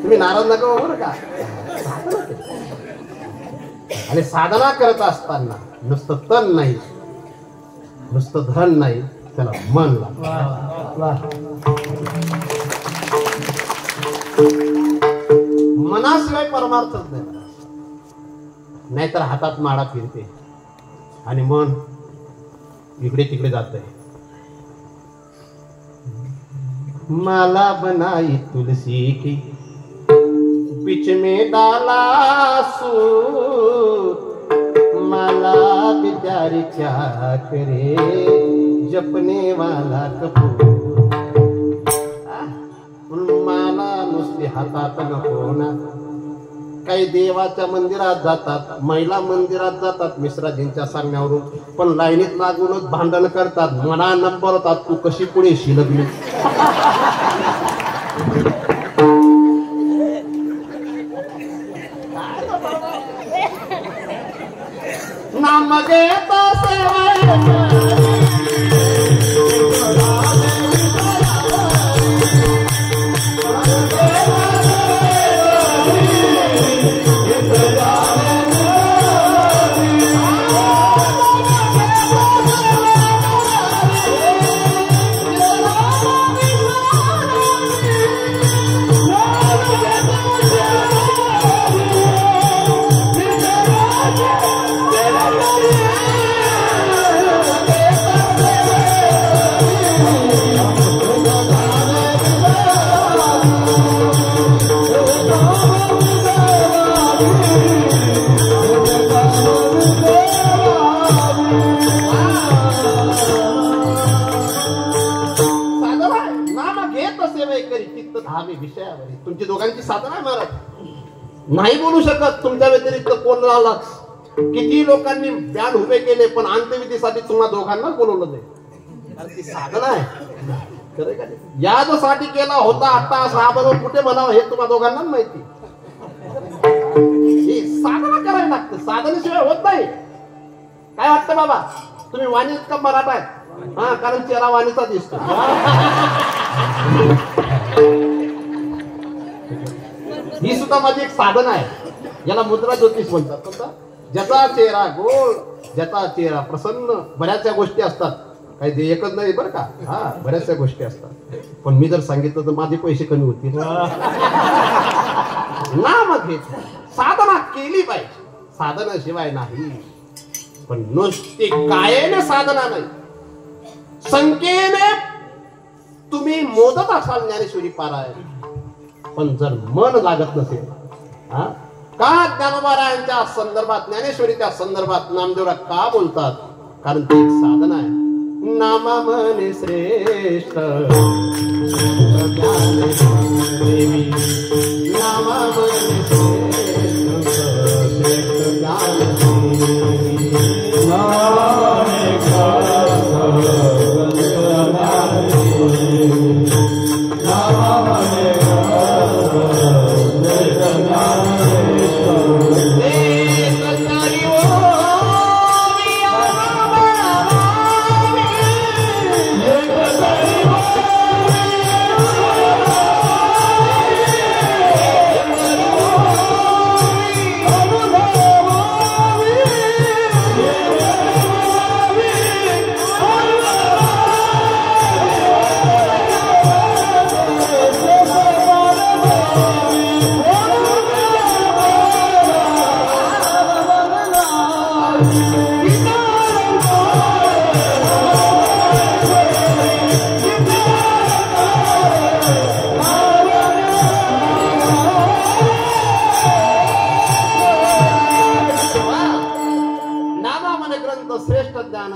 तुम्ही नाराज नका हो बरं का. आणि साधना करत असताना नुसतं तन नाही, नुसतं धन नाही, त्याला मन लागतं. मनाशिवाय परमार्थच नाही. नाहीतर हातात माळा फिरते आणि मन इकडे तिकडे जातंय. माला बनाई तुलसी की बीच में डाला सूत, माला बेचारी क्या करे जपने वाला कपूर. माला नुसती हातात नको ना. काही देवाच्या मंदिरात जातात, महिला मंदिरात जातात मिश्राजींच्या सांगण्यावरून, पण लाईनीत लागूनच भांडण करतात. मला नंबर होतात, तू कशी पुढे शिलगली. नाम घेता विषयावर तुमची दोघांची साधना आहे महाराज. नाही बोलू शकत तुमच्या व्यतिरिक्त कोण राहिला. किती लोकांनी बॅन उभे केले, पण अंत्यविधीसाठी तुम्हा दोघांना बोलवलं नाही. ती साधना आहे. यासाठी केला होता आता हा बरोबर कुठे म्हणावं हे तुम्हा दोघांना माहिती. ही साधना करायला लागते, साधनेशिवाय होत नाही. काय वाटतं बाबा, तुम्ही वाणीत का मराठा आहे? हा, कारण चेहरा वाणीचा दिसतो. ही सुद्धा माझी एक साधना आहे. याला मुद्रा ज्योतिष म्हणतात. ज्याचा चेहरा गोल, ज्याचा चेहरा प्रसन्न. बऱ्याचशा गोष्टी असतात, काही एकच नाही बरं का. हा, बऱ्याचशा गोष्टी असतात, पण मी जर सांगितलं तर माझे पैसे कमी होतील ना. मग हे साधना केली पाहिजे, साधनाशिवाय नाही. पण नुसती कायेने साधना नाही, संख्येने तुम्ही मोदत असाल ज्ञानेश्वरी पारायण, पण जर मन लागत नसेल. का ज्ञानोबारायांच्या संदर्भात, ज्ञानेश्वरीच्या संदर्भात नामदेवराय का बोलतात? कारण ती एक साधना आहे. नामा मने श्रेष्ठ देवी, नामा मने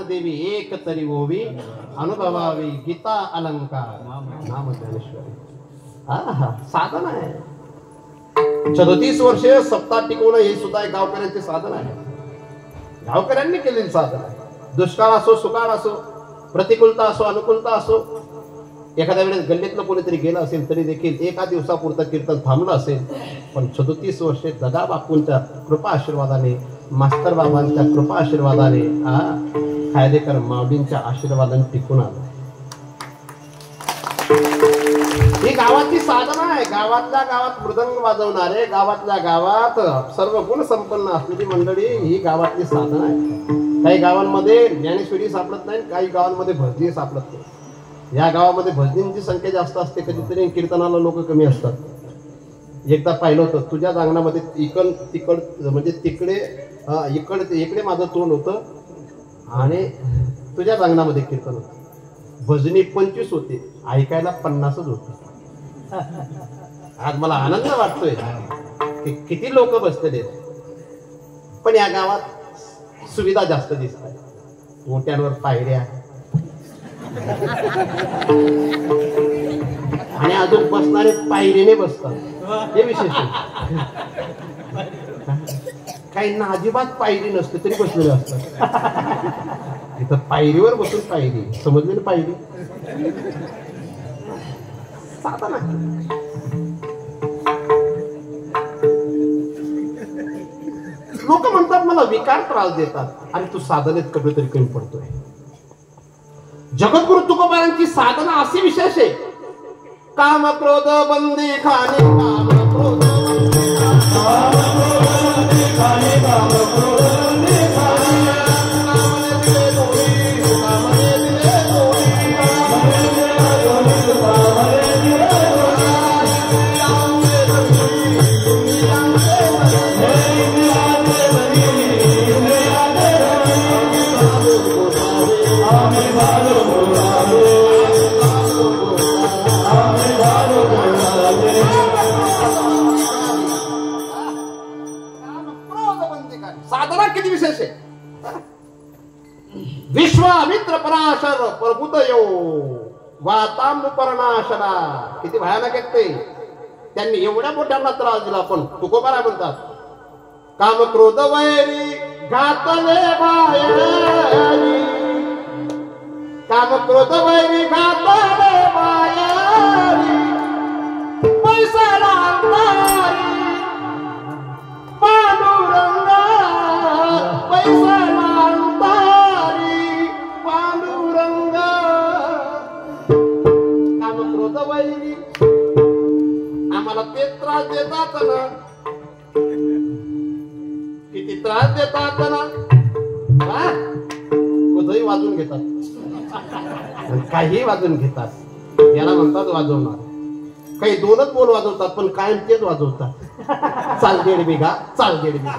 देवी एक तरी ओवी अनुभवावी गीता अलंकार नाम ज्ञानेश्वरी. साधन आहे. 34 वर्षे सप्ताह टिकवणं हे सुद्धा एक गावकऱ्यांचे साधन आहे. गावकऱ्यांनी केलेली साधन आहे. दुष्काळ असो, सुकाळ असो, प्रतिकूलता असो, अनुकूलता असो. एखाद्या वेळेस गल्लीतलं कोणीतरी गेलं असेल तरी देखील एका दिवसापुरतं कीर्तन थांबलं असेल, पण 37 वर्षे दादा बापूंच्या कृपा आशीर्वादाने, मास्तर बाबांच्या कृपा आशीर्वादाने, खायदेकर माऊलींच्या आशीर्वादाने टिकून आलं. ही गावाची साधना आहे. गावातल्या गावात मृदंग वाजवणारे, गावातल्या गावात सर्व गुण संपन्न असलेली मंडळी ही गावातली साधना आहे. काही गावांमध्ये ज्ञानेश्वरी सापडत नाही, काही गावांमध्ये भजनी सापडत नाही. या गावामध्ये भजनींची संख्या जास्त असते, कधीतरी कीर्तनाला लोक कमी असतात. एकदा पाहिलं होतं तुझ्या अंगणामध्ये तिकड म्हणजे तिकडे इकडे माझं तोंड होतं आणि तुझ्या अंगणामध्ये कीर्तन होतं. भजनी 25 होते, ऐकायला 50च होते. आज मला आनंद वाटतोय की किती लोक बसलेले, पण या गावात सुविधा जास्त दिसतात. मोठ्यांवर पायऱ्या आणि अजून बसणारे पायरीने बसतात, हे विशेष आहे. काहींना अजिबात पायरी नसते तरी बसलेले असतात. इथं पायरीवर बसून पायरी, समजली ना पायरी? साधन आहे. लोक म्हणतात मला विकार त्रास देतात आणि तू साधनेत कधी तरी कमी पडतोय. जगद्गुरु तुकोबारांची साधना अशी विशेष आहे. काम क्रोध बंदी खाणे, काम क्रोध साधना किती विशेष आहे. विश्वामित्र पराशर प्रभुतयो वातांबुपर्णाशना, किती भयानक आहेत ते. त्यांनी एवढ्या मोठ्यांना त्रास दिला, पण तुकोबारा म्हणतात काम क्रोध वैरी घातले बाहेरी, काम क्रोध वैरी घातले बाहेरी, पैसा लागतारी पांडुरंगा, पैसा लागतारी पांडुरंगा. काम क्रोध वैरी आम्हाला ते त्रास देतात ना, किती त्रास देतात ना. कुठंही वाजून घेतात, काही वाजून घेतात. याला म्हणतात वाजवणार. काही दोनच बोल वाजवतात, पण कायम तेच वाजवतात. चाल 1.5 बिघा, चाल 1.5 बिघा.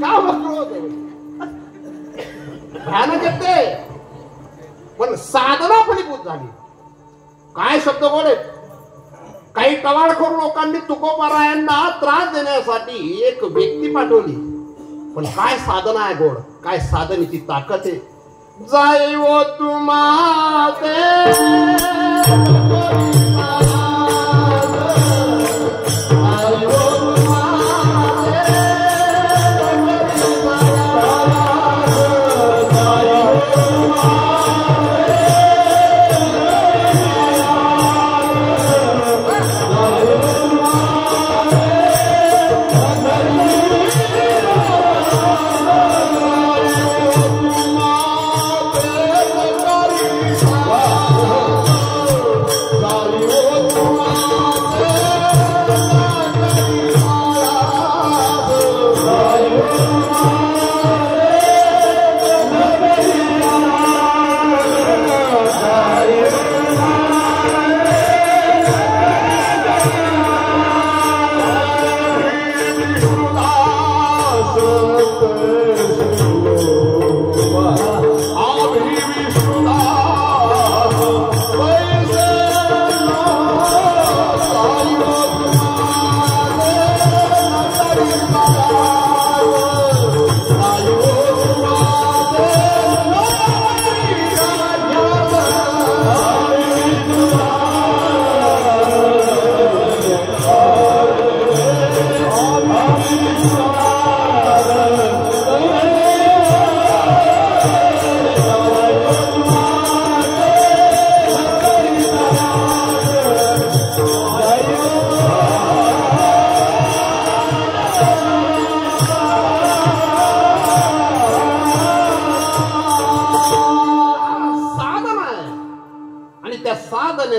का भयानक येते, पण साधना फलीभूत झाली. काय शब्द बोले. काही टवाळखोर लोकांनी तुकोबारायांना त्रास देण्यासाठी एक व्यक्ती पाठवली, पण काय साधना आहे गोड, काय साधनेची ताकद आहे. जाईव तुम्हाते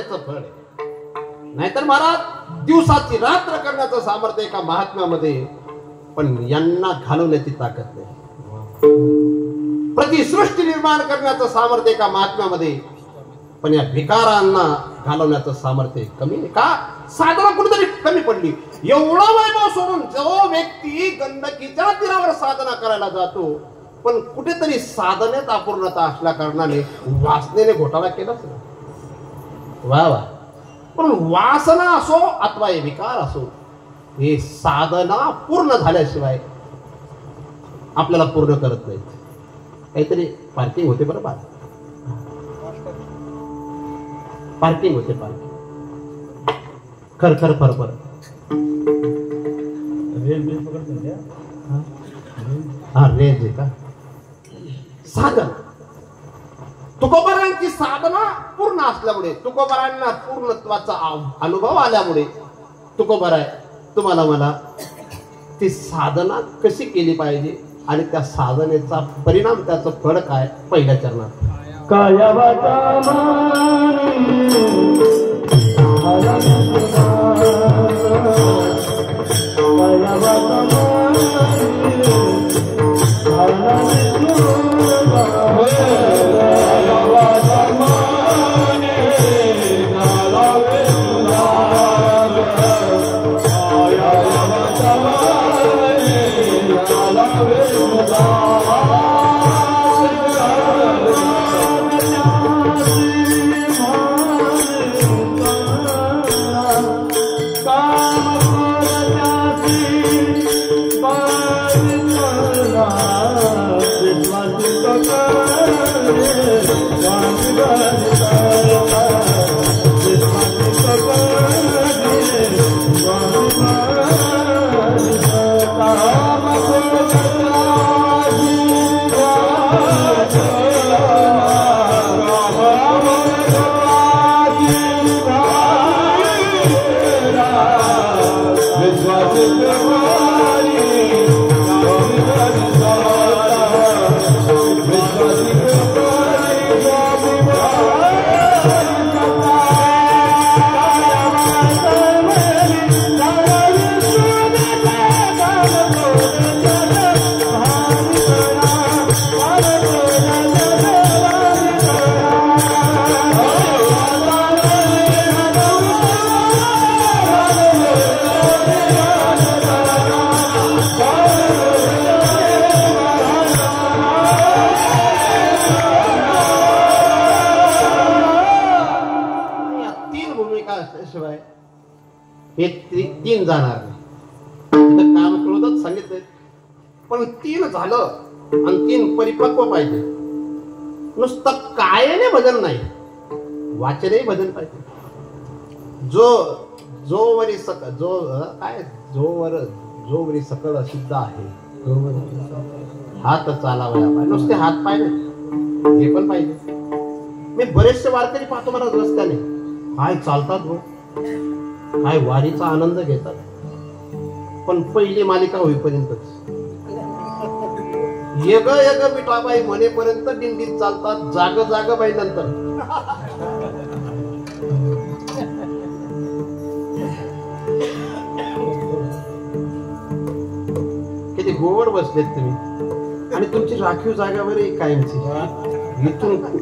साधनेचं फळ आहे. नाहीतर महाराज दिवसाची रात्र करण्याचं सामर्थ्य एका महात्म्यामध्ये, पण यांना घालवण्याची ताकद नाही. प्रतिसृष्टी निर्माण करण्याचं सामर्थ्य एका महात्म्यामध्ये, पण या भिकारांना घालवण्याचं सामर्थ्य कमी आहे. का? साधना कुठेतरी कमी पडली. एवढा वैभव सोडून जो व्यक्ती गंडकीच्या तीरावर साधना करायला जातो, पण कुठेतरी साधनेत अपूर्णता असल्या कारणाने वासनेने घोटाळा केलाच ना. वा वा. पण वासना असो अथवा हे विकार असो, हे साधना पूर्ण झाल्याशिवाय आपल्याला पूर्ण करत नाही. काहीतरी पार्किंग होते बरं बा, पार्किंग होते, पार्किंग खर फर हा रेंज आहे का? साधना तुकोबारांची साधना पूर्ण असल्यामुळे, तुकोबारांना पूर्णत्वाचा अनुभव आल्यामुळे तुकोबाराय तुम्हाला मला ती साधना कशी केली पाहिजे आणि त्या साधनेचा परिणाम, त्याचं फळ काय, पहिल्या चरणात हे तीन जाणार नाही. काम क्रोधच सांगितलंय, पण तीन झालं आणि तीन परिपक्व पाहिजे. नुसतं कायाने भजन नाही, वाचनही भजन पाहिजे. जोवरी सकळ जोवरी सकळ सिद्ध आहे, हात चालावया पाहिजे. नुसते हात पाय नाही, हे पण पाहिजे. मी बरेचसे वारकरी पाहतो मला रस्त्याने, काय चालतात व काय वारीचा आनंद घेतात, पण पहिली मालिका होईपर्यंतच. यग यग विठाबाई म्हणेपर्यंत दिंडीत चालतात, जाग जाग बाई नंतर. किती गोवड बसलेत तुम्ही, आणि तुमची राखीव जागावर कायमची.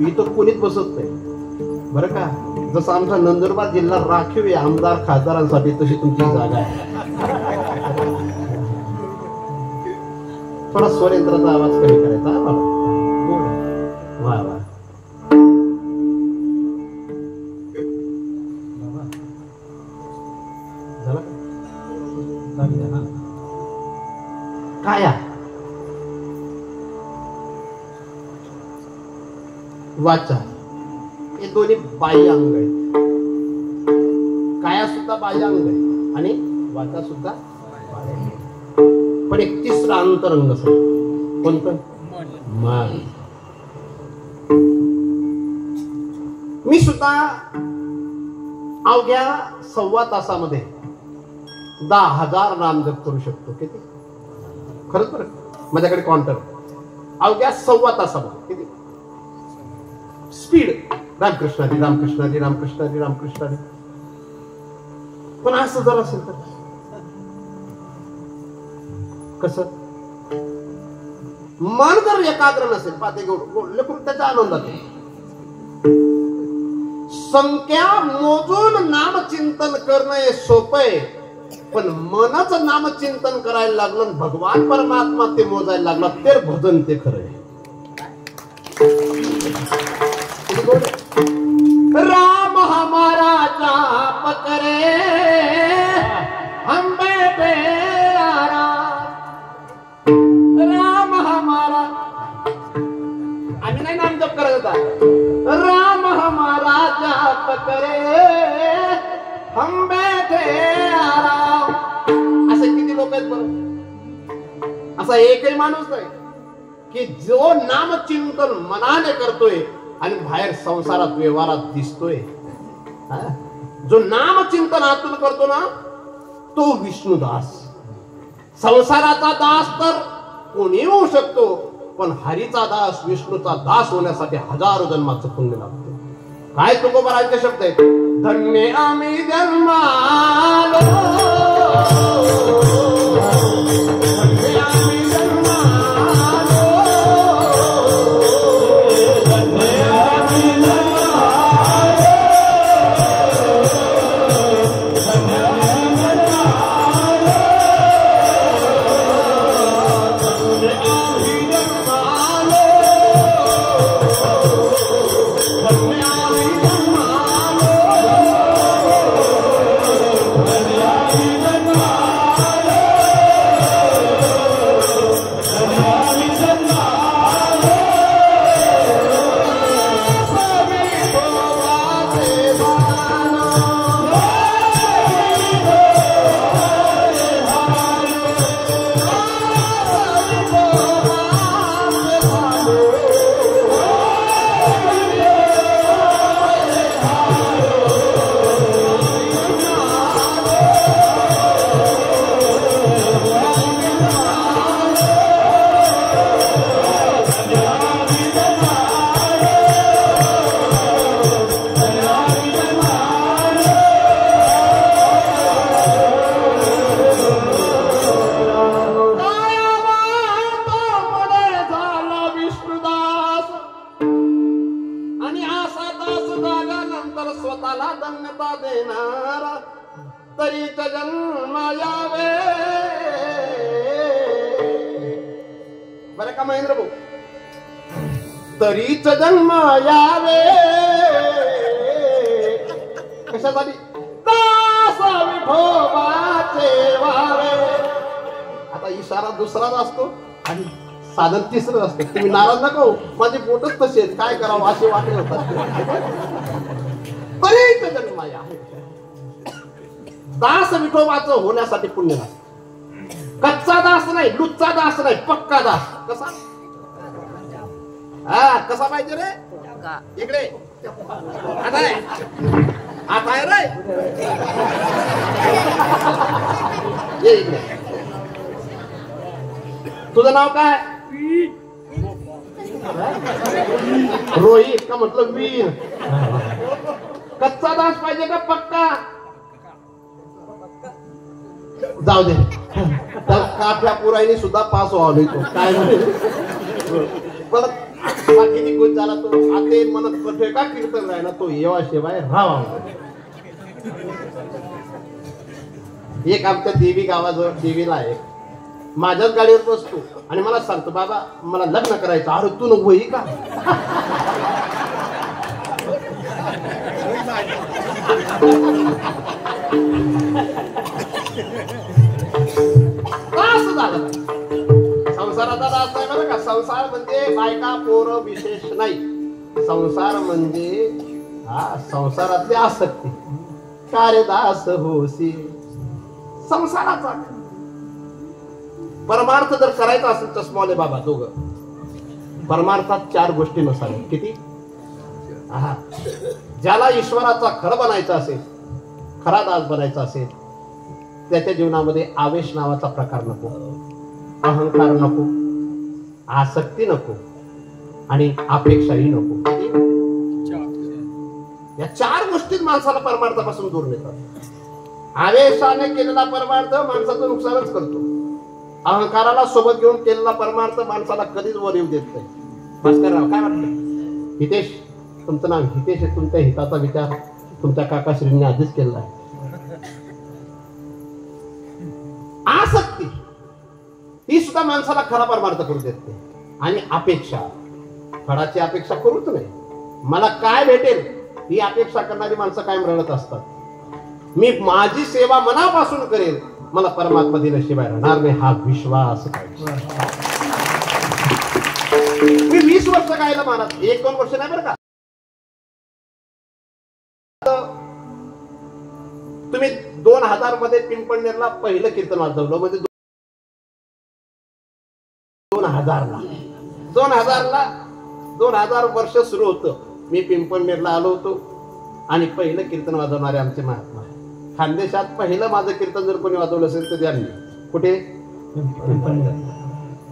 इथं कोणीच बसत नाही बरं का. जसं आमचा नंदुरबार जिल्हा राखीव आहे आमदार खासदारांसाठी, तशी तुमची जागा आहे. थोडा स्वरेंद्राचा आवाज कमी करायचा मला. वा वा. काया वाचा हे दोन्ही बाह्य अंग आहेत. काया सुद्धा बाह्य अंग आहे आणि वाचा सुद्धा. पण एक तिसरा अंतरंग असतो, कोणतं? मन. मी सुद्धा अवघ्या 1.25 तासामध्ये 10,000 नामजप करू शकतो. किती? खरंच बरं, माझ्याकडे काउंटर. अवघ्या 1.25 तासामध्ये किती स्पीड. रामकृष्ण हरी, रामकृष्ण हरी, रामकृष्ण हरी, रामकृष्ण हरी. पण असं जर असेल तर कसं? मन जर एकाग्र नसेल, पाते लेकरून त्याच्या आनंदात संख्या मोजून नामचिंतन करणं हे सोपं आहे, पण मनच नामचिंतन करायला लागलं, भगवान परमात्मा ते मोजायला लागला, ते भजन ते खरं आहे. राम हमारा जाप करे हम बैठे आराम. राम हमारा, आम्ही नाही नाम जप करत होता. राम हमारा जाप करे हम बैठे आराम. असे किती लोक आहेत बरं? असा एकही माणूस नाही की जो नामचिंतन मनाने करतोय आणि बाहेर संसारात व्यवहारात दिसतोय. जो नामचिंतन आतून करतो ना, तो विष्णुदास. संसाराचा दास तर कोणी होऊ शकतो, पण हरीचा दास, विष्णूचा दास होण्यासाठी हजारो जन्माचं पुण्य लागतं. काय तुकोबाराचे शब्द आहेत? धन्य आम्ही जन्मालो, धन्य आम्ही जन्मालो, धन्य आम्ही जन्मालो, धन्य आम्ही जन्मालो, धन्य आम्ही जन्मालो, धन्य आम्ही जन्मालो, धन्य आम्ही जन्मालो, धन्य आम्ही जन्मालो. सभी भोगाचे भानो, सभी भोगाचे भानो, सभी भोगाचे भानो, विष्णुदास आणि असा दास झाल्यानंतर स्वतःला धन्यता देणारा तरीच जन्म यावे. बरं का महेंद्र भाऊ? तरीच जन्म यावे. कशासाठी? दास विठोबाचे व्हावे. आता इशारा दुसराच असतो आणि साधन तिसरं असतं. तुम्ही नाराज नका हो, माझे पोटच तसे आहेत, काय करावं असे वाटले होतात. तरीच जन्म यावे. दास विठोबाचं होण्यासाठी पुण्य लागतं. कच्चा दास नाही, लुच्चा दास नाही, पक्का दास. कसा? हा, कसा पाहिजे रे? इकडे आता आहे, आता आहे रे, ये इकडे. तुझं नाव काय? रोहित का मतलब वीर. कच्चा दास पाहिजे का पक्का? जाऊ दे, तर काठ्या पुराईने सुद्धा पास व्हावं तो काय परत बाकी खुश झाला तो. आते मनत कठे का कीर्तन राहिला तो येवा शिवाय राहावा. एक आमच्या देवी गावाजवळ देवीला आहे, माझ्याच गाडीवर बसतो आणि मला सांगतो, बाबा मला लग्न करायचं. अरे तू नको ही का? असं झालं. संसाराचा दास नाही बरं का. संसार म्हणजे बायका पोरं विशेष नाही. संसार म्हणजे संसारातली आसक्ती. कार्यदास होसी संसाराचा. परमार्थ जर करायचा असेल चष्माले बाबा दोघं, परमार्थात 4 गोष्टी नसाव्या. किती? ज्याला ईश्वराचा खरं बनायचं असेल, खरा दास बनायचा असेल, त्याच्या जीवनामध्ये आवेश नावाचा प्रकार नको, अहंकार नको, आसक्ती नको आणि अपेक्षाही नको. या 4 गोष्टीत माणसाला परमार्थापासून दूर नेतात. आवेशाने केलेला परमार्थ माणसाचं नुकसानच करतो. अहंकाराला सोबत घेऊन केलेला परमार्थ माणसाला कधीच वर येऊ देत नाही. भास्करराव काय वाटतं? हितेश, तुमचं नाव हितेश आहे. तुमच्या हिताचा विचार तुमच्या काकाश्रींनी आधीच केलेला आहे. आसक्ती ही सुद्धा माणसाला खरा परमार्थ करू देत नाही. आणि अपेक्षा, फळाची अपेक्षा करूच नाही. मला काय भेटेल ही अपेक्षा करणारी माणसं कायम रडत असतात. मी माझी सेवा मनापासून करेल, मला परमात्मा दिल्याशिवाय राहणार नाही हा विश्वास पाहिजे. मी 20 वर्ष गायला महाराज, 1-2 वर्ष नाही बरं का. तुम्ही 2000 मध्ये पिंपळनेरला पहिलं कीर्तन वाजवलं. म्हणजे 2000 वर्ष सुरू होतं. मी पिंपळनेरला आलो होतो आणि पहिलं कीर्तन वाजवणारे आमचे महात्मा. खानदेशात पहिलं माझं कीर्तन जर कोणी वाजवलं असेल तर त्यांनी. कुठे?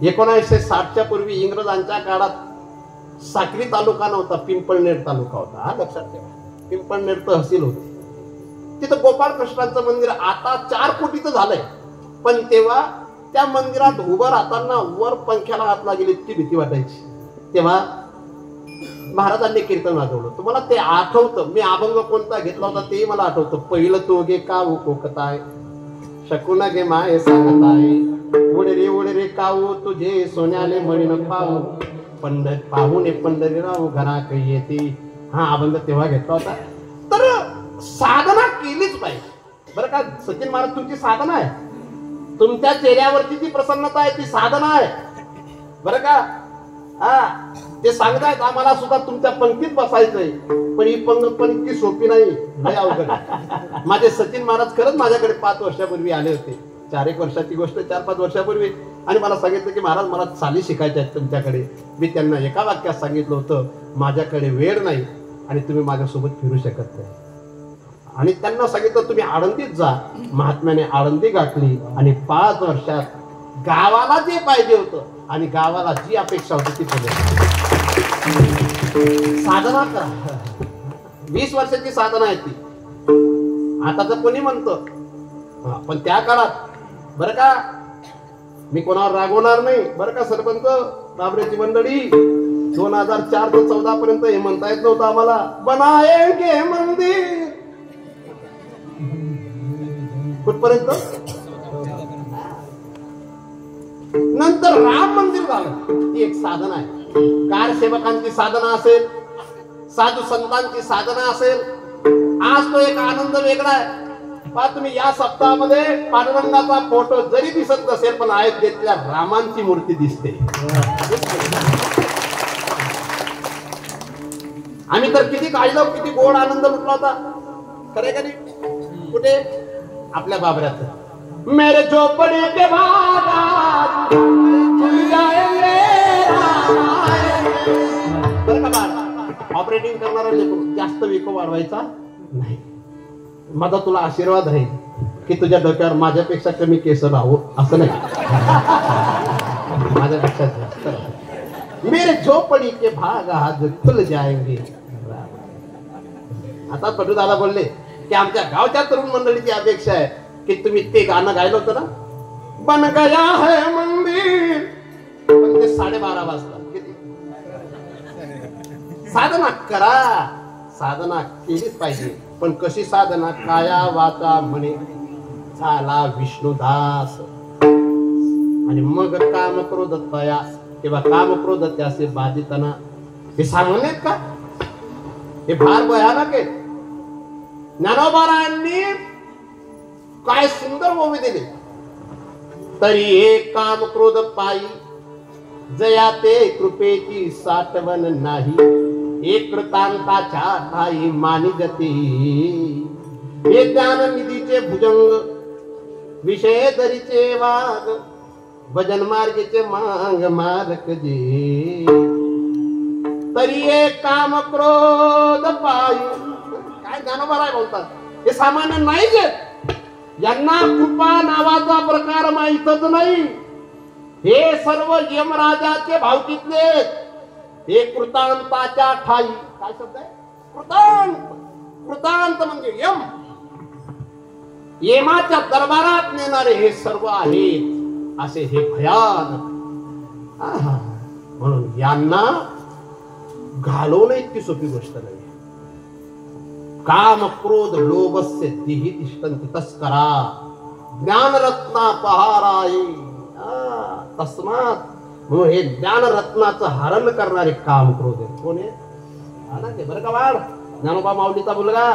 1960च्या पूर्वी इंग्रजांच्या काळात साक्री तालुका नव्हता, पिंपळनेर तालुका होता. हा लक्षात ठेवा. पिंपळनेर तहसील होती. तिथं गोपाळकृष्णांचं मंदिर आता 4 कोटीचं झालंय. पण तेव्हा त्या मंदिरात उभं राहताना वर पंख्याला हात लागेल इतकी भीती वाटायची. तेव्हा महाराजांनी कीर्तन वाजवलं. तुम्हाला ते आठवतं? मी अभंग कोणता घेतला होता तेही मला आठवतं. पहिलं तो गे काऊ कोकताय, शकुना गे माय सांगताय, उडे रे काऊ तुझे सोन्याले मळीन पाहू, पाहुणे पंढरीराव घराक येते. हा अभंग तेव्हा घेतला होता. तर साधना केलीच पाहिजे बरं का. सचिन महाराज, तुमची साधना आहे. तुमच्या चेहऱ्यावरची जी प्रसन्नता आहे ती साधना आहे बरं का. हा, ते सांगतायत आम्हाला सुद्धा तुमच्या पंक्तीत बसायचंय, पण ही पंगत पण इतकी सोपी नाही, लय अवघड. माझे सचिन महाराज खरंच माझ्याकडे 5 वर्षापूर्वी आले होते. 4-1 वर्षाची गोष्ट, 4-5 वर्षापूर्वी. आणि मला सांगितलं की महाराज मला चाली शिकायच्या आहेत तुमच्याकडे. मी त्यांना एका वाक्यात सांगितलं होतं, माझ्याकडे वेळ नाही आणि तुम्ही माझ्यासोबत फिरू शकत नाही. आणि त्यांना सांगितलं तुम्ही आळंदीत जा. महात्म्याने आळंदी गाठली आणि 5 वर्षात गावाला जे पाहिजे होतं आणि गावाला जी अपेक्षा होती ती पूर्ण. साधना करा. 20 वर्षाची साधना आहे ती. आता तर कोणी म्हणतं, पण त्या काळात बरं का, मी कोणावर रागवणार नाही बरं का. सरपंच बाबरेची मंडळी 2004 ते 14 पर्यंत हे म्हणता येत नव्हतं आम्हाला, बनाएंगे मंदिर. कुठपर्यंत? नंतर राम मंदिर झालं. ही एक साधना आहे. कारसेवकांची साधना असेल, साधू संतांची साधना असेल. आज तो एक आनंद वेगळा आहे. पहा तुम्ही या सप्ताहामध्ये पांडुरंगाचा फोटो जरी दिसत नसेल पण अयोध्येतल्या रामांची मूर्ती दिसते. आम्ही तर किती काढलं, किती गोड आनंद लुटला होता. खरे का नाही? कुठे? आपल्या बाबऱ्यात. मेरे झोपडे के भागात बरं का बाळ, ऑपरेटिंग करणारा जास्त विको वाढवायचा नाही. माझा तुला आशीर्वाद आहे की तुझ्या डोक्यावर माझ्यापेक्षा कमी केस राहू असं नाही, माझ्यापेक्षा जास्त. मेरे झोपडी के भाग आज खुल जाएंगे. आता पटू दादा बोलले की आमच्या गावच्या तरुण मंडळीची अपेक्षा आहे की तुम्ही ते गाणं गायलं होतं ना, बन गया है मंदिर. पण ते 12:30 वाजता. किती साधना करा. साधना केलीच पाहिजे. पण कशी साधना? काया वाचा म्हणे झाला विष्णुदास. आणि मग काम क्रोध तया किंवा काम क्रोध त्याचे बाधितना. हे सामान्य आहेत का? हे फार भयानक आहे. ज्ञानोबारायांनी काय सुंदर ओवी दिली. तरी एक काम क्रोध पायी जया ते कृपेची साठवण नाही. एक कृतांताच्या ठाई मानी गती. हे ज्ञान निधीचे भुजंग विषय दरीचे वाग. भजन मार्गेचे मांग मालक जे. तरी एक काम क्रोध पायी. काय ज्ञानोबा बोलतात? हे सामान्य नाही जे यांना कृपा नावाचा प्रकार माहीतच नाही. हे सर्व यमराजाचे भावकीतले. हे कृतांताच्या ठाई. काय शब्द आहे? कृतांत. कृतांत म्हणजे यम, यमाच्या दरबारात नेणारे हे सर्व आहेत असे हे भयानक. म्हणून यांना घालवणं इतकी सोपी गोष्ट नाही. काम क्रोध लोभस्य दिही तिष्ठन्ति तस्करा ज्ञानरत्ना पहाराई. तस्मात म्हणून हे ज्ञानरत्नाचं हरण करणारे काम क्रोध आहे. कोण आहे? बरं का वाढ ज्ञानोबा माऊलीचा मुलगा.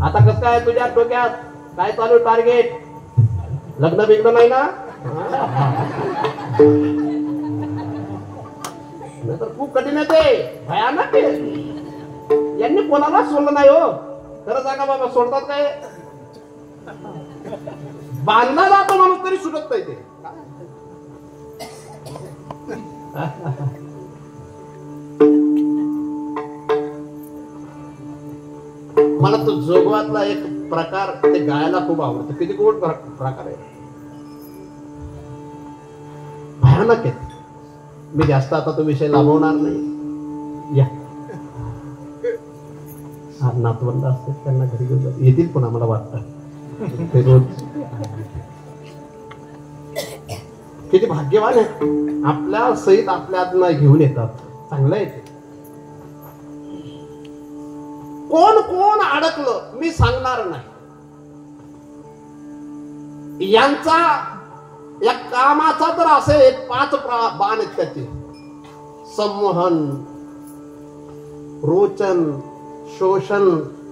आता कसं काय तुझ्या डोक्यात काय चालू टार्गेट? लग्न बिग्न नाही ना? तर खूप कठीण आहे ते, भयानक आहे. यांनी कोणाला सोडलं नाही हो. खरं सांगा बाबा, सोडतात काय? बांधला जातो माणूस तरी सुटत नाही ते. मला तो जोगवातला एक प्रकार ते गायला खूप आवडतं. किती गोड प्रकार आहे, भयानक आहे. मी जास्त आता तो विषय लाभवणार नाही. या नातवंड असतात त्यांना घरी घेऊन येतील, पण आम्हाला वाटतं ते रोज किती भाग्यवान आहे. आपल्या सहित आपल्या घेऊन येतात. चांगलं आहे ते. कोण कोण अडकलं मी सांगणार नाही. यांचा या कामाचा तर असे 5 बाण आहेत त्याचे. संमोहन, रोचन, शोषण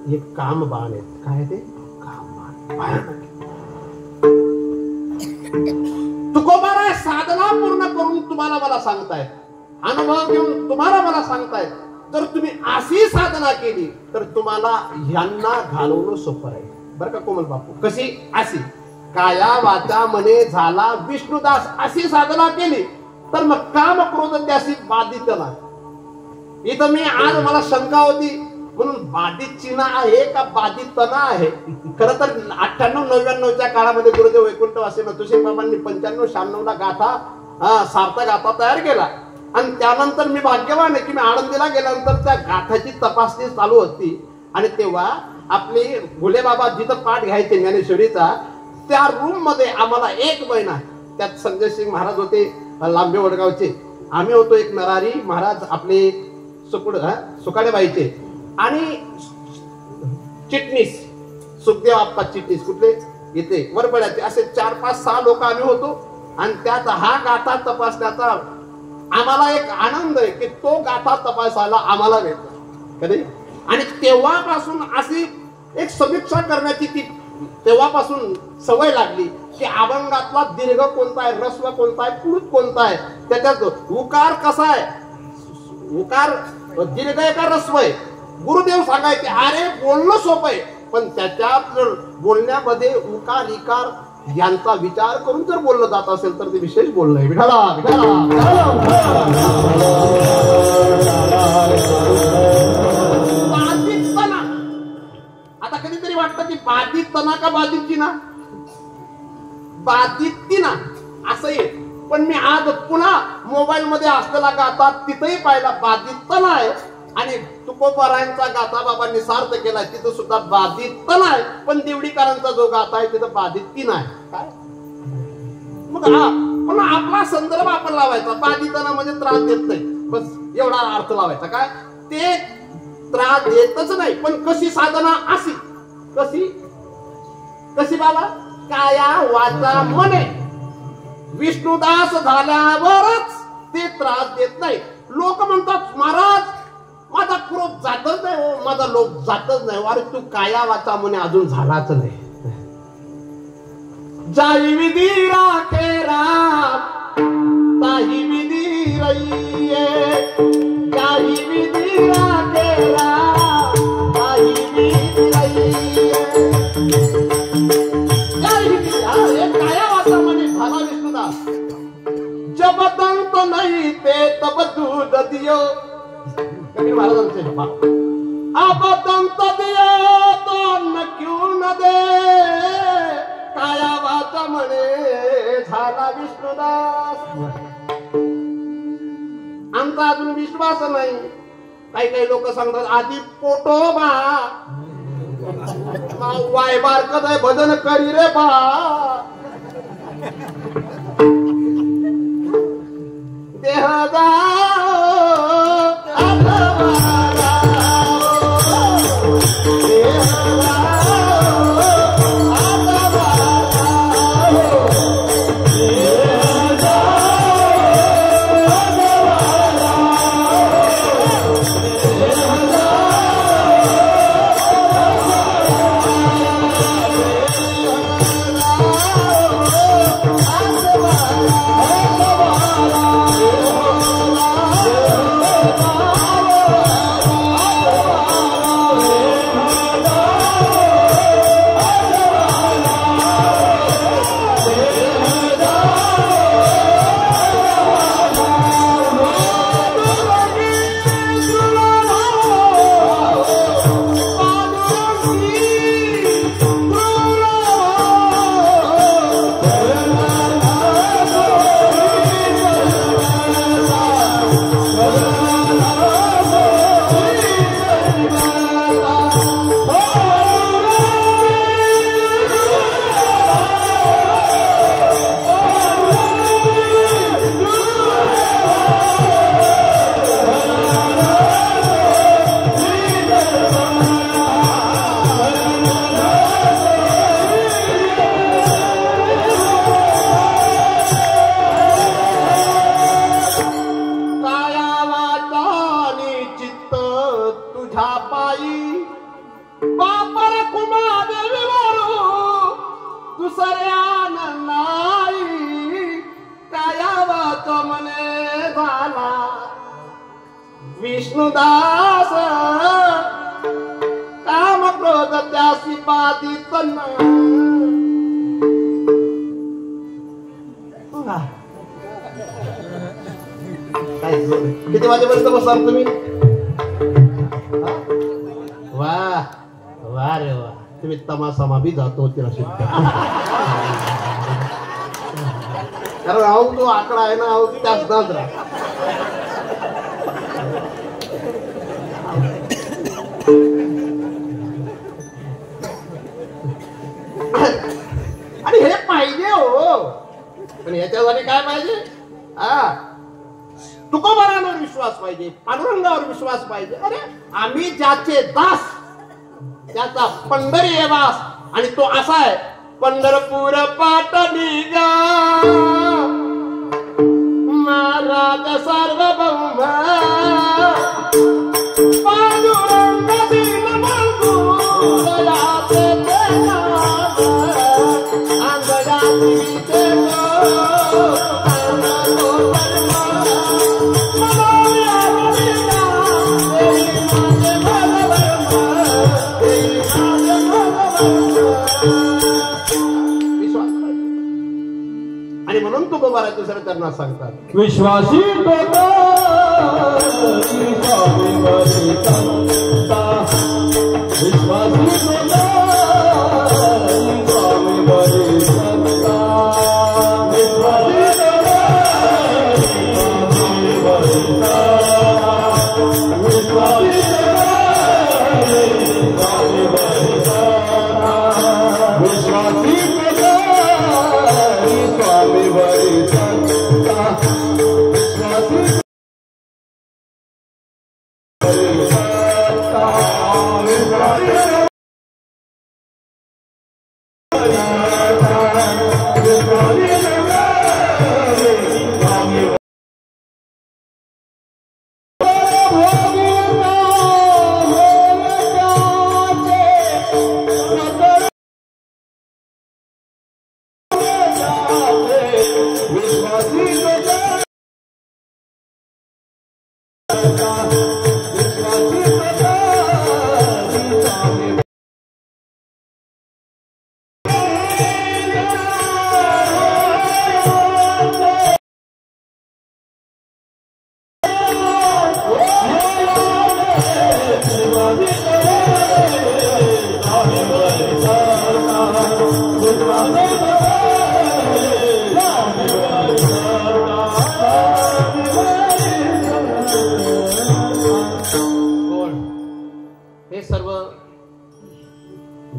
हे काम बाण आहेत. काय ते काम बाण. तुकोबाराय साधना पूर्ण करून तुम्हाला मला सांगतायत, अनुभव घेऊन तुम्हाला मला सांगतायत, जर तुम्ही अशी साधना केली तर तुम्हाला यांना घालवणं सोपं आहे. बरं का कोमल बापू? कशी? अशी काया वाचा मने झाला विष्णुदास. अशी साधना केली तर मग काम क्रोध त्याशी बाधित नाही. इथं मी आज मला शंका होती म्हणून बाधित चिन्ह आहे का बाधित तना आहे? खरं तर 98-99च्या काळामध्ये गुरुदेव वैकुंठवासी नथुसिंग बाबांनी 95-96ला गाथा सार्थ गाथा तयार केला. आणि त्यानंतर मी भाग्यवान आहे की मी आळंदीला गेल्यानंतर त्या गाथाची तपासणी चालू होती. आणि तेव्हा आपले भोले बाबा जिथं पाठ घ्यायचे ज्ञानेश्वरीचा, त्या रूम मध्ये आम्हाला 1 महिना, त्यात संजय सिंग महाराज होते लांबे वडगावचे, आम्ही होतो एक नरारी महाराज आपले सुकाडेबाईचे, आणि चिटणीस सुखदेव आप्पा चिटणीस कुठले येते वरपड्याचे, असे 4-5-6 लोक आम्ही होतो. आणि त्यात हा गाथा तपासण्याचा आम्हाला एक आनंद आहे की तो गाथा तपासायला आम्हाला भेटला कधी. आणि तेव्हापासून अशी एक समीक्षा करण्याची ती तेव्हापासून सवय लागली की अभंगातला दीर्घ कोणता आहे, रस्व कोणता आहे, पुरुष कोणता आहे, त्याच्यात उकार कसा आहे, उकार दीर्घ आहे का रस्व आहे. गुरुदेव सांगायचे अरे बोलणं सोपं आहे, पण त्याच्यात बोलण्यामध्ये उकार इकार यांचा विचार करून जर बोललं जात असेल तर ते विशेष बोलणं आहे. विठाला बाधितपणा. आता कधीतरी वाटतं की बाधितपणा का बाधितचिना, बाधितचिना असं आहे. पण मी आज पुन्हा मोबाईल मध्ये असलेला गाथा तिथेही पाहिला, बाधितपणा आहे. आणि तुकोबारायांचा गाथा बाबांनी सार्थ केला, तिथं सुद्धा बाधित नाही. पण देवडीकरांचा जो गाथा आहे तिथं बाधित नाही. काय मग पण आपला संदर्भ आपण लावायचा. बाधितना म्हणजे त्रास देत नाही, बस एवढा अर्थ लावायचा. काय ते त्रास देतच नाही. पण कशी साधना? अशी कशी कशी बाबा? काया वाचा मने विष्णुदास झाल्यावरच ते त्रास देत नाही. लोक म्हणतात महाराज माझा क्रोध जातच नाही हो, माझा लोभ जातच नाही. अरे तू काया वाचा म्हणे अजून झालाच नाही. जाई विधी राखे राम ताही विधी रहिये, जाई विधी राखे राम ताही विधी रहिये. काया वाचा म्हणे झाला विष्णुदास. जब दंत नाही ते तब दूध दियो. महाराजांचे अब दंत दियो तो न क्यों न दे, काया वाचा म्हणे झाला विष्णुदास. आमचा अजून विश्वास नाही काही काही लोक सांगतात आधी पोटोबा वाय बारकत आहे भजन करी रे बा देहदा विष्णुदास काम क्रोध त्यासी बाधित किती वाजेपर्यंत बसणार तुम्ही वा वा रे वा तुम्ही तमासमा बी जातो तिला शिकता कारण अहो तो आकडा आहे ना अहो त्याच दादरा आणि हे पाहिजे हो पण याच्यासाठी काय पाहिजे तुकोबारांवर विश्वास पाहिजे पांडुरंगावर विश्वास पाहिजे अरे आम्ही ज्याचे दास त्याचा पंढरी आहे वास आणि तो असा आहे पंढरपूर पाटणी गा महाराज सार्वभौम पांडुरंग दिन बंधू दयाचे आणि म्हणून तू बाबा दुसऱ्या त्यांना सांगतात विश्वासी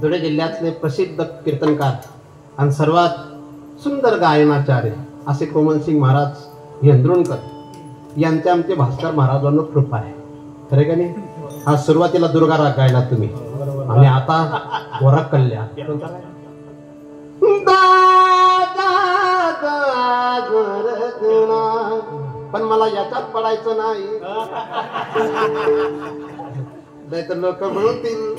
धुळे जिल्ह्यातले प्रसिद्ध कीर्तनकार आणि सर्वात सुंदर गायनाचार्य असे कोमलसिंग महाराज यंत्रणकर यांचे आमचे भास्कर महाराजांना कृपा आहे. खरे का नाही? हा सुरुवातीला दुर्गा राग गायला तुम्ही आणि आता गोरा कल्याण. पण मला याच्यात पडायचं नाही, नाहीतर लोक म्हणतील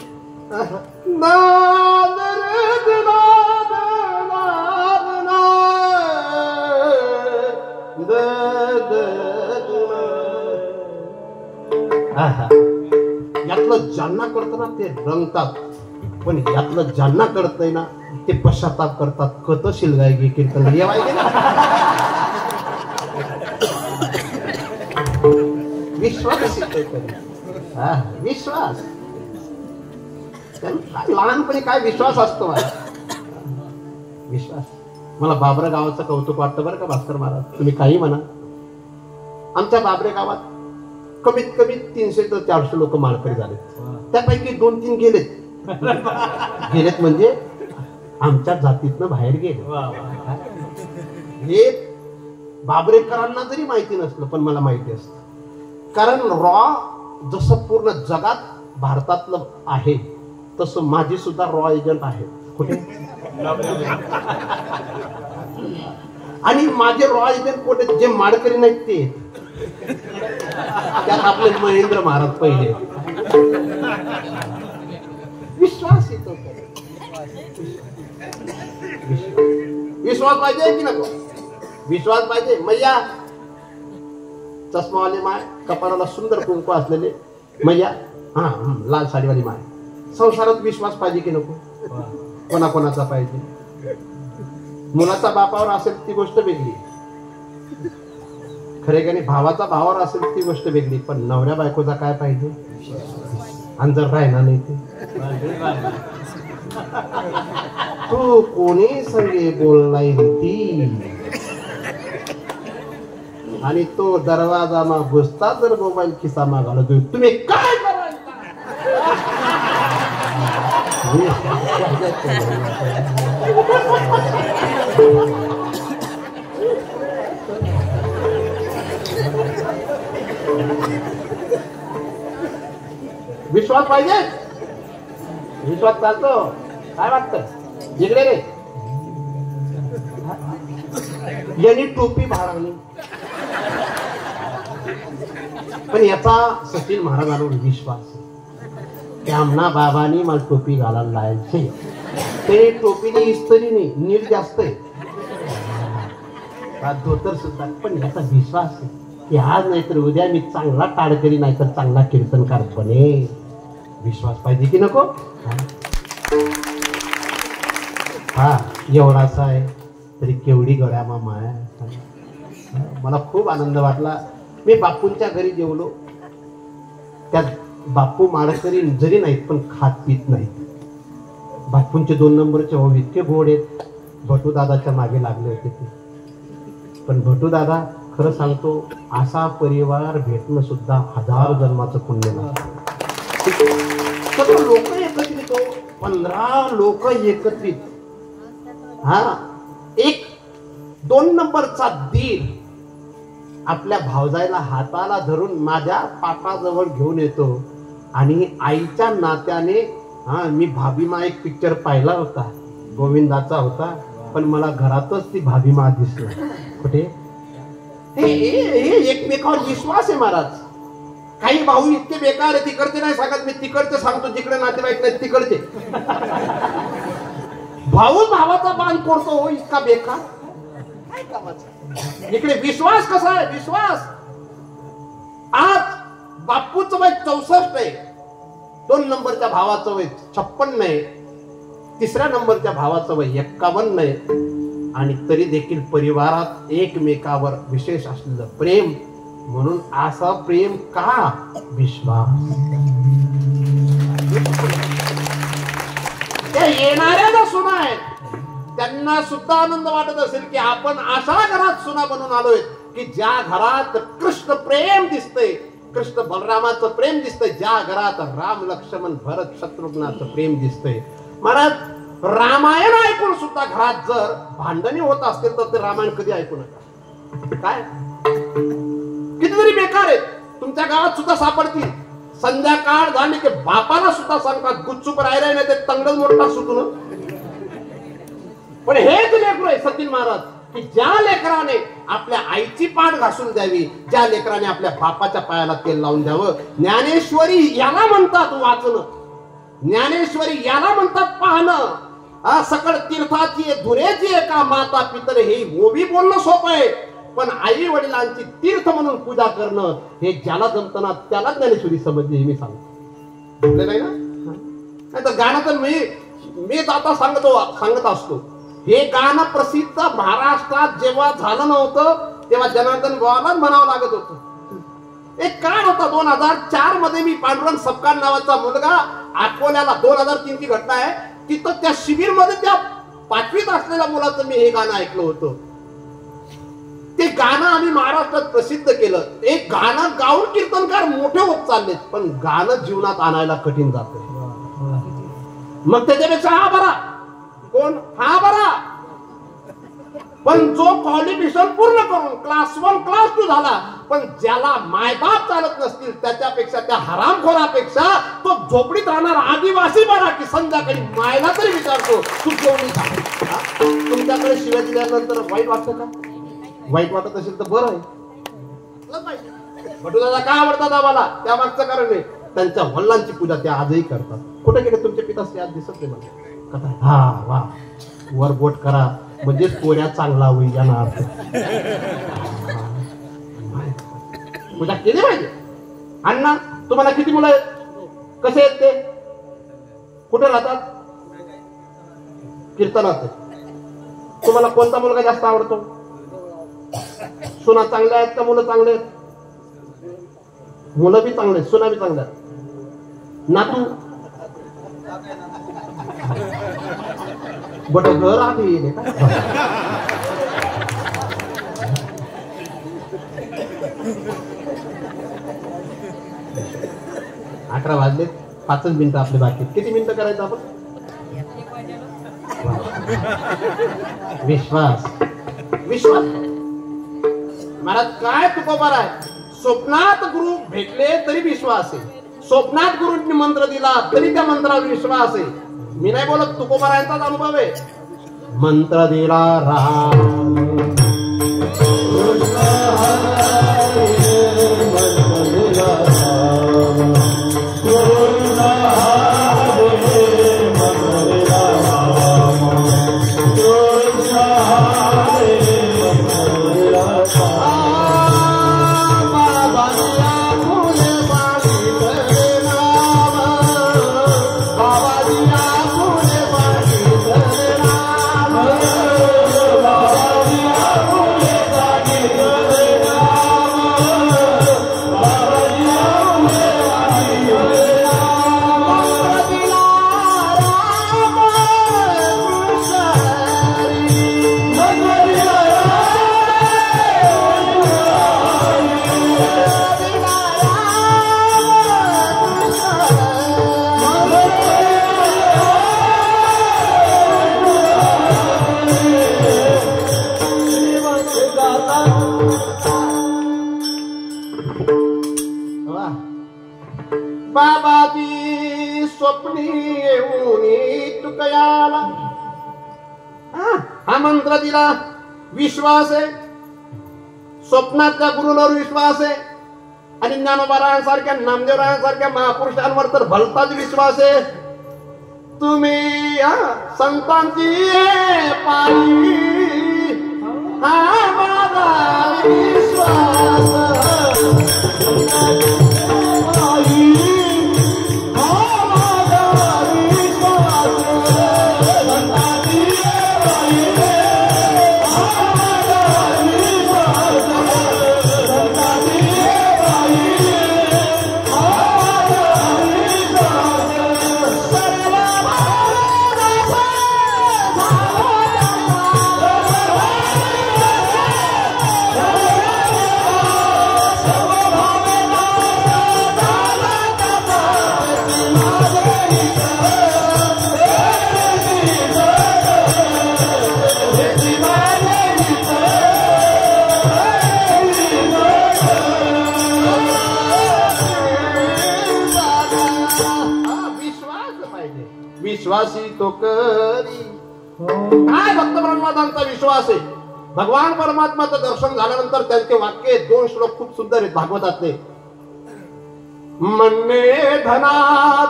यातलं ज्यांना कळतं ना ते रंगतात, पण यातलं ज्यांना कळतंय ना ते पश्चाताप करतात. कत शिलगायगी कीर्तन येवायगे ना. विश्वास विश्वास लहानपणी काय विश्वास असतो मला. विश्वास. मला बाबरे गावाचं कौतुक वाटतं बरं का भास्कर महाराज. तुम्ही काही म्हणा, आमच्या बाबरे गावात कमीत कमी 300 ते 400 लोक माळकरी झालेत. त्यापैकी 2-3 गेलेत म्हणजे आमच्या जातीतनं बाहेर गेले. हे बाबरेकरांना जरी माहिती नसलं पण मला माहिती असतं. कारण रॉ जसं पूर्ण जगात भारतातलं आहे तसं माझी सुद्धा रॉ एजंट आहे. कुठे? आणि माझे रॉ एजंट कुठे? जे माळकरी नाहीत ते. त्यात आपले महेंद्र महाराज पहिले. विश्वास येतो. विश्वास पाहिजे की नको? विश्वास पाहिजे. मैया चष्मावाली माय, कपाळाला सुंदर कुंकू असलेले मैया, हा लाल साडीवाली माय. संसारात विश्वास पाहिजे की नको? कोणाकोणाचा पाहिजे? मुलाचा बापावर असेल ती गोष्ट वेगळी, खरे का नाही? भावाचा भावावर असेल ती गोष्ट वेगळी, पण नवऱ्या बायकोचा काय पाहिजे? आणि जर राहिला नाही ते तू कोणी संगे बोललाय ती, आणि तो दरवाजा मा घुसता जर मोबाईल खिसा मा घालत तुम्ही काय विश्वास पाहिजे. विश्वास चालतो. काय वाटतं जिकडे रे? यांनी टोपी बाळगली, पण याचा सचिन महाराजांवर विश्वास. आमना बाबांनी मला टोपी घालायला लायचे. ते टोपीने इस्त्री नाही, नीट जास्त आहे, धोतर सुद्धा. पण याचा विश्वास आहे की आज नाहीतर उद्या मी चांगला टाळकरी नाहीतर चांगला कीर्तनकार बने. विश्वास पाहिजे की नको? हा एवढासा आहे तरी केवढी गळ्या मामा आहे. मला खूप आनंद वाटला. मी बापूंच्या घरी जेवलो. त्यात बापू माळकरी जरी नाहीत पण खात पीत नाहीत. बापूंचे 2 नंबरचे भाऊ इतके गोड आहेत. भटू दादाच्या मागे लागले होते ते. पण भटू दादा खरं सांगतो असा परिवार भेटणं सुद्धा 1000 जन्माचं पुण्य लागतं. सगळं लोक एकत्रित, 15 लोक एकत्रित. हा एक 2 नंबरचा दीर आपल्या भावजाईला हाताला धरून माझ्या पाटाजवळ घेऊन येतो आणि आईच्या नात्याने, हा मी भाभीमा एक पिक्चर पाहिला होता, गोविंदाचा होता, पण मला घरातच ती भाभीमा दिसली. कुठे? हे एकमेकावर विश्वास आहे महाराज. काही भाऊ इतके बेकार आहे, तिकडचे नाही सांगत मी, तिकडचे सांगतो जिकडे नातेवाईक नाही तिकडचे. भाऊ भावाचा बांध करतो हो इतका बेकार. काय कामाचा? इकडे विश्वास कसा आहे? विश्वास. आज बापूचं वय 64 आहे, 2 नंबरच्या भावाचं वय 56 आहे, 3ऱ्या नंबरच्या भावाचं वय 51 आहे, आणि तरी देखील परिवारात एकमेकावर विशेष असलेलं प्रेम. म्हणून असं प्रेम का? विश्वास. त्या येणाऱ्या ज्या सुना आहेत त्यांना सुद्धा आनंद वाटत असेल की आपण अशा घरात सुना बनून आलोय की ज्या घरात कृष्ण प्रेम दिसतंय, कृष्ण बलरामाचं प्रेम दिसतंय, ज्या घरात राम लक्ष्मण भरत शत्रुघ्नाचं प्रेम दिसतंय. महाराज, रामायण ऐकून सुद्धा घरात जर भांडणी होत असतील तर ते रामायण कधी ऐकू नका. काय कितीतरी बेकार आहेत तुमच्या गावात सुद्धा सापडतील. संध्याकाळ झाली की बापाला सुद्धा सांगतात गुच्चूप राहिलाय नाही ते तंगड मोठा सुटून. पण हेच लेकरू आहे सतीन महाराज की ज्या लेकराने आपल्या आईची पाठ घासून द्यावी, ज्या लेकराने आपल्या बापाच्या पायाला तेल लावून द्यावं. ज्ञानेश्वरी याला म्हणतात वाचणं, ज्ञानेश्वरी याला म्हणतात पाहणं. सकळ तीर्थाची धुरेची एका माता पितर हे ओबी बोलणं सोपं आहे, पण आई वडिलांची तीर्थ म्हणून पूजा करणं हे ज्याला जमतं ना त्याला ज्ञानेश्वरी समजली. मी सांगतो नाही ना, नाही तर गाणं तर मी आता सांगत असतो. हे गाणं प्रसिद्ध महाराष्ट्रात जेव्हा झालं नव्हतं तेव्हा जनार्दन भावालाच म्हणावं लागत होतं. एक काळ होता 2004 मध्ये मी पांडुरंग सपकाळ नावाचा मुलगा अकोल्याला 2003 ची घटना आहे. तिथं त्या शिबिर मध्ये त्या 5वीत असलेल्या मुलाचं मी हे गाणं ऐकलं होतं. ते गाणं आम्ही महाराष्ट्रात प्रसिद्ध केलं. एक गाणं गाऊन कीर्तनकार मोठे होत चाललेत, पण गाणं जीवनात आणायला कठीण जात. मग त्याच्यापेक्षा हा बरा कोण, हा बरा. पण जो क्वालिफिकेशन पूर्ण करून क्लास 1 क्लास 2 झाला, पण ज्याला मायबाप चालत नसतील त्याच्यापेक्षा, त्या हरामखोरापेक्षा तो झोपडीत राहणार आदिवासी बरा की संध्याकाळी मायला तरी विचारतो तू जेवणी खा. तुमच्याकडे शिव्या दिल्यानंतर वाईट वाटतं का? वाईट वाटत असेल तर बरं आहे. भटूदादा का आवडतात आम्हाला? त्या मागचं कारण आहे त्यांच्या वडिलांची पूजा त्या आजही करतात. कुठे गेले तुमचे पिताश्री? आज दिसत नाही मला. कथा हा वा वर बोट करा म्हणजे कोऱ्या चांगला होईल जाणार. पूजा केली पाहिजे. अण्णा तुम्हाला किती मुलं आहेत? कसे आहेत ते? कुठे राहतात? कीर्तनात. तुम्हाला कोणता मुलगा जास्त आवडतो? सुना चांगल्या आहेत का मुलं चांगले आहेत? मुलं बी चांगले आहेत, सुना बी चांगल्या आहेत. नातू बट घर आधी 11 वाजले, 5 मिनिटं आपले बाकी. किती मिनिटं करायचं आपण? विश्वास विश्वास महाराज काय तुकोबार आहे. स्वप्नात गुरु भेटले तरी विश्वास आहे. स्वप्नात गुरुंनी मंत्र दिला तरी त्या मंत्रावर विश्वास आहे. मी नाही बोलत, तुकोबारायांचाच अनुभव आहे. मंत्र दिला राम बाबाजी स्वप्नी येऊन तुकयाला. हा मंत्र दिला, विश्वास आहे. स्वप्नातल्या गुरुंवर विश्वास आहे. आणि ज्ञानोबारायांसारख्या नामदेवरायांसारख्या महापुरुषांवर तर भलताच विश्वास आहे. तुम्ही संतांची पायी हा माझा विश्वास. विश्वासी तो करी. काय भक्त ब्रह्मादांचा विश्वास आहे. भगवान परमात्माचं दर्शन झाल्यानंतर त्यांचे वाक्य 2 श्लोक खूप सुंदर आहेत भागवतातले. मन्ने धना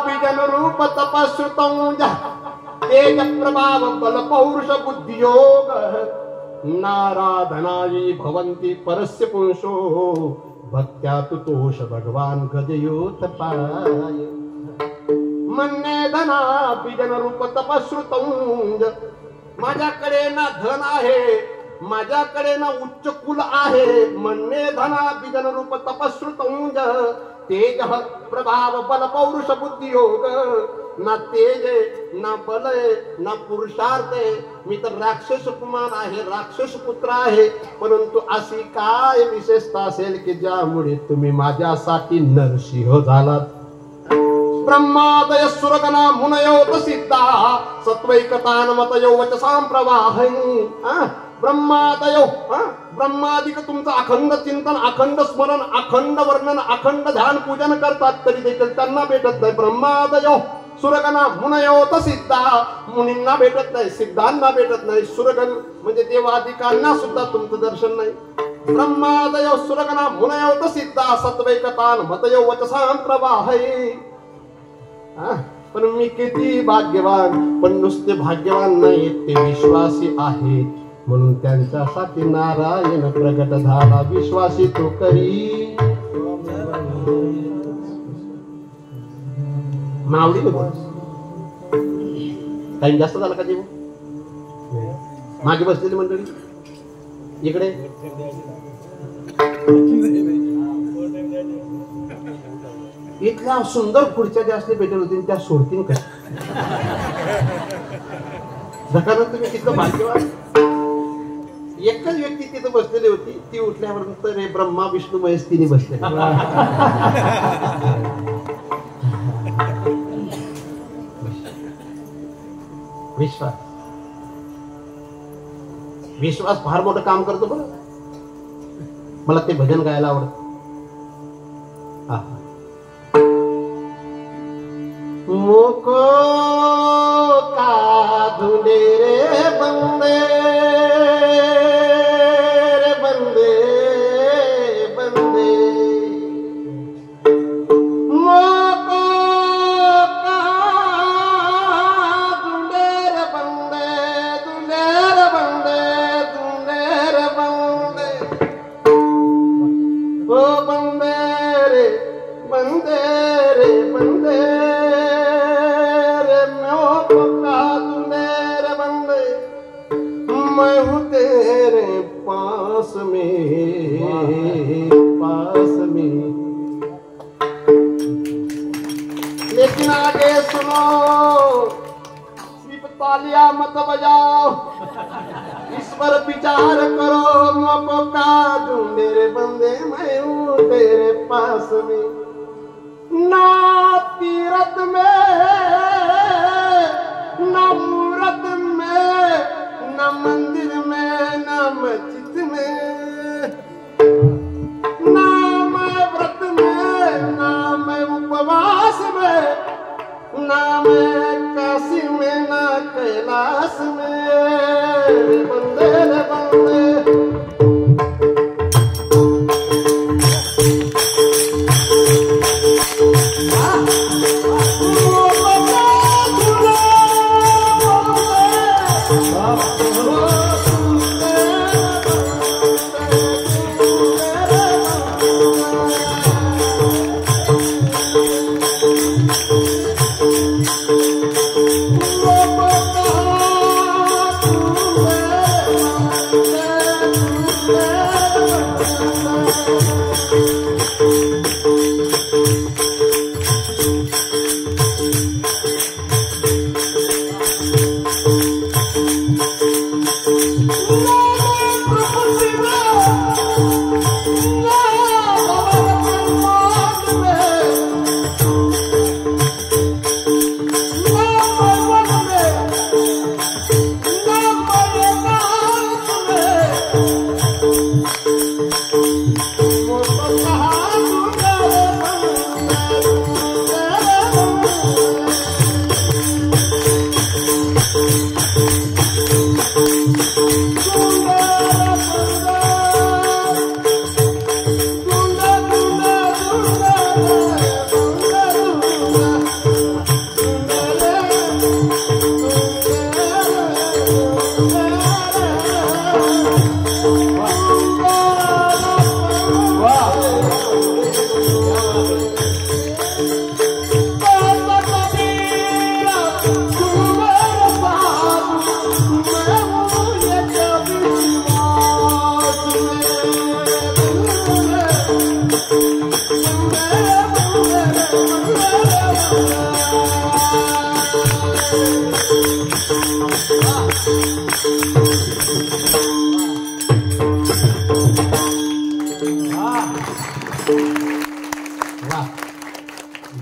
बीजन रूप तपश्रुतौज तेज प्रभाव बल पौरुष बुद्धियोग नाराधनायी भवन्ति परस्य पुंसो भक्त्या तुतोष भगवान गजयोत पाय. मन्ने धना बीजन रूप तपश्रुतौज. माझ्याकडे ना धन आहे, माझ्याकडे ना उच्च कुल आहे. मन्ने धना बीजन रूप तपश्रुतौज तेज प्रभाव बल पौरुष बुद्धी योग. ना तेज आहे, ना बल आहे, ना पुरुषार्थ आहे. मी तर राक्षस कुमार आहे, राक्षस पुत्र आहे. परंतु अशी काय विशेषता असेल की ज्यामुळे तुम्ही माझ्यासाठी नरसिंह झालात. ब्रह्मादय सुरगणा मुनयोत सिद्धा सत्वैकतान मतयो वचसां प्रवाहै. ब्रह्मादयो ब्रह्मादिक तुमचं अखंड चिंतन, अखंड स्मरण, अखंड वर्णन, अखंड ध्यान पूजन करतात तरी देखील त्यांना भेटत नाही. ब्रह्मादयो सुरगणा मुनयोत सिद्धा. मुनींना भेटत नाही, सिद्धांना भेटत नाही. सुरगण म्हणजे देवादिकांना सुद्धा तुमचं दर्शन नाही. ब्रह्मादयो सुरगणा मुनयोत सिद्धा सत्वैकतान मतयो वचसां प्रवाहै. पण मी किती भाग्यवान. पण नुसते भाग्यवान नाही, ते विश्वासी आहेत. म्हणून त्यांच्यासाठी नारायण प्रगट झाला. विश्वासी तो करी. मावळीने बोल. टाइम जास्त झाला का जीव? मागे बसलेली मंडळी इकडे. इथल्या सुंदर खुर्च्या ज्या असल्या भेटत होतील त्या सोडतील का? धकानं तुम्ही तिथं भाग्यवान. एकच व्यक्ती तिथं बसलेली होती. ती उठल्यानंतर हे ब्रह्मा विष्णू महेश तिने बसले. विश्वास विश्वास फार मोठं काम करतो बरं. मला ते भजन गायला आवडत. मोको का धुंडे रे बंदे रे बंदे बंदे. मोको का धुंडे रे बंदे धुंडे रे बंदे धुंडे रे बंदे. ओ बंदे रे बंदे रे बंदे लेकिन आगे सुनो. सिर्फ तालियां मत बजाओ, इस पर विचार करो. मोको का दूं मेरे बंदे, मैं हूँ तेरे पास में. ना तीरथ में, ना मूरत में, ना मंदिर में, ना मस्जिद में, ना मैं व्रत में, ना मैं उपवास में, ना मैं काशी में, ना कैलाश में. बंदे रे बंदे.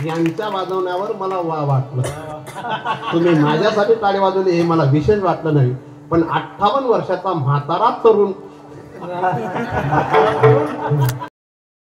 यांच्या वाजवण्यावर मला वाटलं. तुम्ही माझ्यासाठी टाळी वाजवली हे मला विशेष वाटलं नाही, पण 58 वर्षाचा म्हातारा तरुण